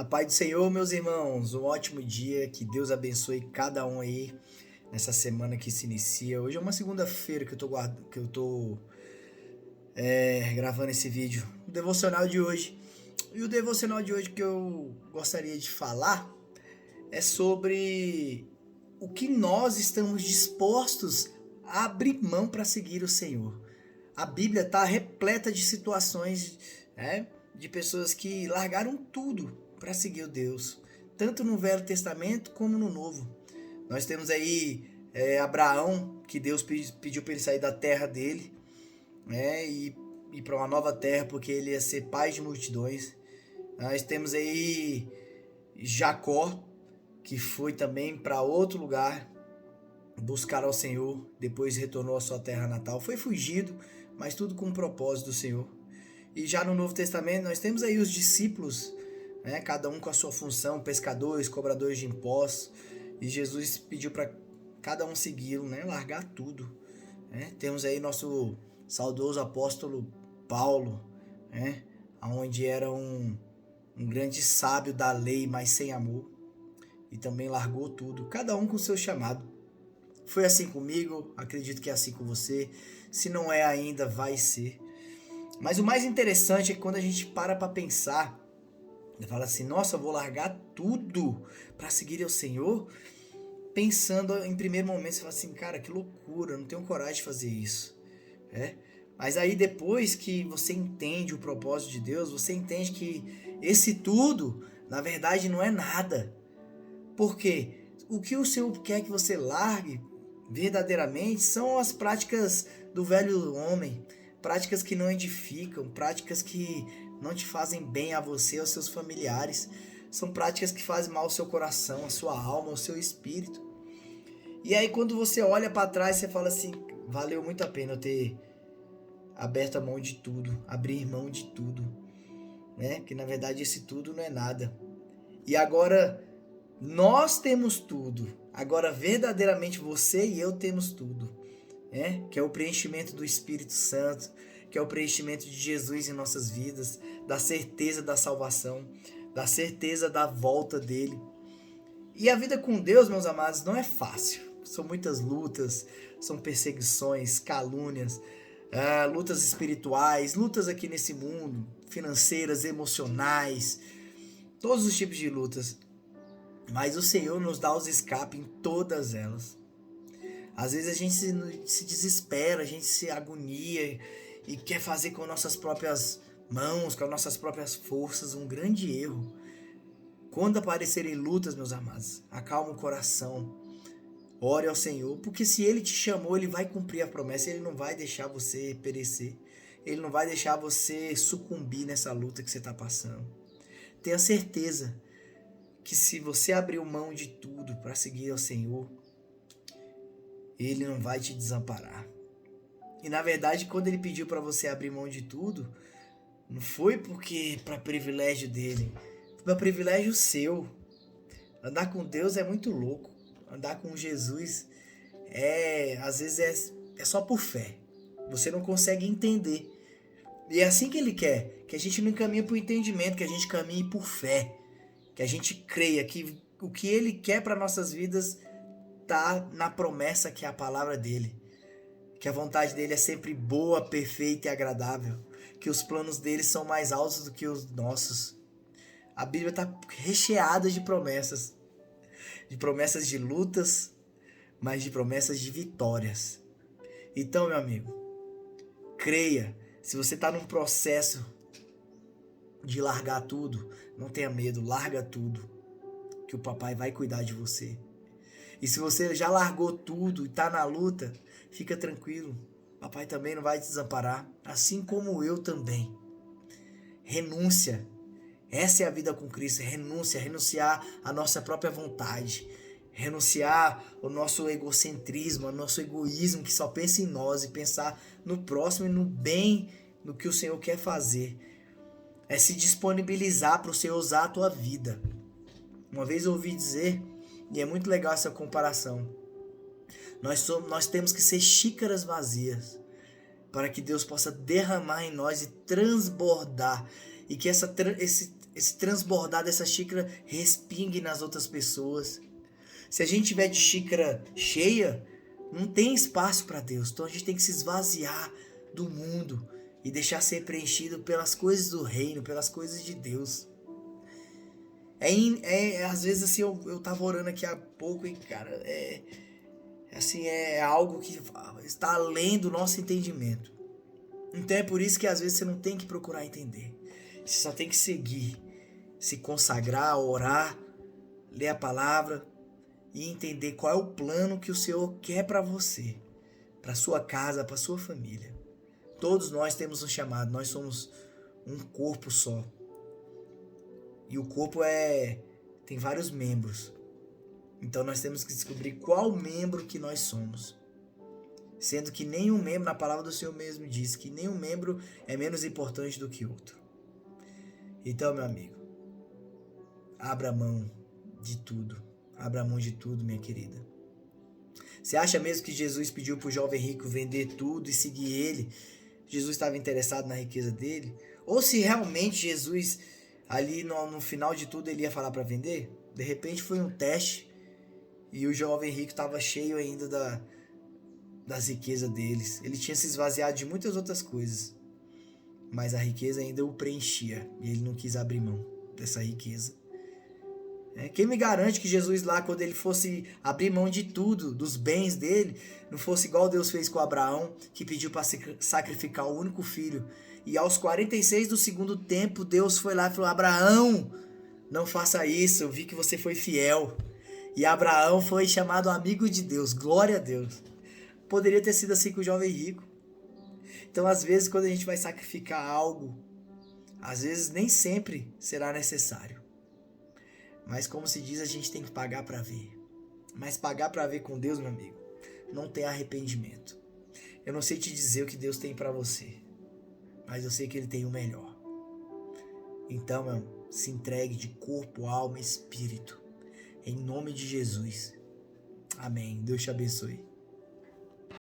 A paz do Senhor, meus irmãos, um ótimo dia, que Deus abençoe cada um aí nessa semana que se inicia. Hoje é uma segunda-feira que eu tô gravando esse vídeo, o devocional de hoje. E o devocional de hoje que eu gostaria de falar é sobre o que nós estamos dispostos a abrir mão para seguir o Senhor. A Bíblia está repleta de situações, né, de pessoas que largaram tudo para seguir o Deus, tanto no Velho Testamento como no Novo. Nós temos aí Abraão, que Deus pediu para ele sair da terra dele, né, e ir para uma nova terra, porque ele ia ser pai de multidões. Nós temos aí Jacó, que foi também para outro lugar buscar ao Senhor, depois retornou à sua terra natal, foi fugido, mas tudo com o propósito do Senhor. E já no Novo Testamento nós temos aí os discípulos, né, cada um com a sua função, pescadores, cobradores de impostos, e Jesus pediu para cada um segui-lo, né, largar tudo. Né? Temos aí nosso saudoso apóstolo Paulo, né, onde era um grande sábio da lei, mas sem amor, e também largou tudo, cada um com o seu chamado. Foi assim comigo, acredito que é assim com você. Se não é ainda, vai ser. Mas o mais interessante é que quando a gente para pensar, fala assim, nossa, eu vou largar tudo para seguir ao Senhor. Pensando em primeiro momento, você fala assim, cara, que loucura, eu não tenho coragem de fazer isso. Mas aí depois que você entende o propósito de Deus, você entende que esse tudo, na verdade, não é nada. Por quê? O que o Senhor quer que você largue verdadeiramente são as práticas do velho homem, práticas que não edificam, práticas que não te fazem bem a você e aos seus familiares, são práticas que fazem mal ao seu coração, à sua alma, ao seu espírito. E aí quando você olha para trás, você fala assim, valeu muito a pena eu ter aberto a mão de tudo, abrir mão de tudo, né? Que na verdade esse tudo não é nada. E agora nós temos tudo. Agora, verdadeiramente, você e eu temos tudo. Que é o preenchimento do Espírito Santo, que é o preenchimento de Jesus em nossas vidas, da certeza da salvação, da certeza da volta dele. E a vida com Deus, meus amados, não é fácil. São muitas lutas, são perseguições, calúnias, lutas espirituais, lutas aqui nesse mundo, financeiras, emocionais, todos os tipos de lutas. Mas o Senhor nos dá os escapes em todas elas. Às vezes a gente se desespera, a gente se agonia e quer fazer com nossas próprias mãos, com as nossas próprias forças, um grande erro. Quando aparecerem lutas, meus amados, acalma o coração, ore ao Senhor, porque se Ele te chamou, Ele vai cumprir a promessa, Ele não vai deixar você perecer, Ele não vai deixar você sucumbir nessa luta que você está passando. Tenha certeza que se você abriu mão de tudo para seguir ao Senhor, Ele não vai te desamparar. E na verdade, quando Ele pediu para você abrir mão de tudo, não foi porque para privilégio dele, foi para privilégio seu. Andar com Deus é muito louco. Andar com Jesus às vezes é só por fé. Você não consegue entender. E é assim que Ele quer, que a gente não caminhe por entendimento, que a gente caminhe por fé. Que a gente creia que o que Ele quer para nossas vidas está na promessa que é a palavra dEle. Que a vontade dEle é sempre boa, perfeita e agradável. Que os planos dEle são mais altos do que os nossos. A Bíblia está recheada de promessas. De promessas de lutas, mas de promessas de vitórias. Então, meu amigo, creia. Se você está num processo de largar tudo, não tenha medo, larga tudo, que o papai vai cuidar de você. E se você já largou tudo e está na luta, fica tranquilo, papai também não vai te desamparar, assim como eu também. Renúncia, essa é a vida com Cristo, renunciar à nossa própria vontade, renunciar ao nosso egocentrismo, ao nosso egoísmo que só pensa em nós e pensar no próximo e no bem, no que o Senhor quer fazer. É se disponibilizar para o Senhor usar a tua vida. Uma vez eu ouvi dizer, e é muito legal essa comparação, nós temos que ser xícaras vazias para que Deus possa derramar em nós e transbordar, e que esse transbordar dessa xícara respingue nas outras pessoas. Se a gente tiver de xícara cheia, não tem espaço para Deus. Então a gente tem que se esvaziar do mundo e deixar ser preenchido pelas coisas do reino, pelas coisas de Deus. Às vezes assim, eu tava orando aqui há pouco e, cara, é algo que está além do nosso entendimento. Então é por isso que às vezes você não tem que procurar entender. Você só tem que seguir, se consagrar, orar, ler a palavra e entender qual é o plano que o Senhor quer para você, para sua casa, para sua família. Todos nós temos um chamado, nós somos um corpo só. E o corpo tem vários membros. Então nós temos que descobrir qual membro que nós somos. Sendo que nenhum membro, na palavra do Senhor mesmo diz que nenhum membro é menos importante do que outro. Então, meu amigo, abra mão de tudo. Abra mão de tudo, minha querida. Você acha mesmo que Jesus pediu para o jovem rico vender tudo e seguir ele? Jesus estava interessado na riqueza dele? Ou se realmente Jesus, ali no final de tudo, ele ia falar para vender? De repente foi um teste e o jovem rico estava cheio ainda das riquezas deles. Ele tinha se esvaziado de muitas outras coisas, mas a riqueza ainda o preenchia e ele não quis abrir mão dessa riqueza. Quem me garante que Jesus lá, quando ele fosse abrir mão de tudo, dos bens dele, não fosse igual Deus fez com Abraão, que pediu para sacrificar o único filho. E aos 46 do segundo tempo, Deus foi lá e falou: Abraão, não faça isso, eu vi que você foi fiel. E Abraão foi chamado amigo de Deus, glória a Deus. Poderia ter sido assim com o jovem rico. Então, às vezes, quando a gente vai sacrificar algo, às vezes nem sempre será necessário. Mas como se diz, a gente tem que pagar para ver. Mas pagar para ver com Deus, meu amigo, não tem arrependimento. Eu não sei te dizer o que Deus tem para você, mas eu sei que Ele tem o melhor. Então, meu, se entregue de corpo, alma e espírito. Em nome de Jesus. Amém. Deus te abençoe.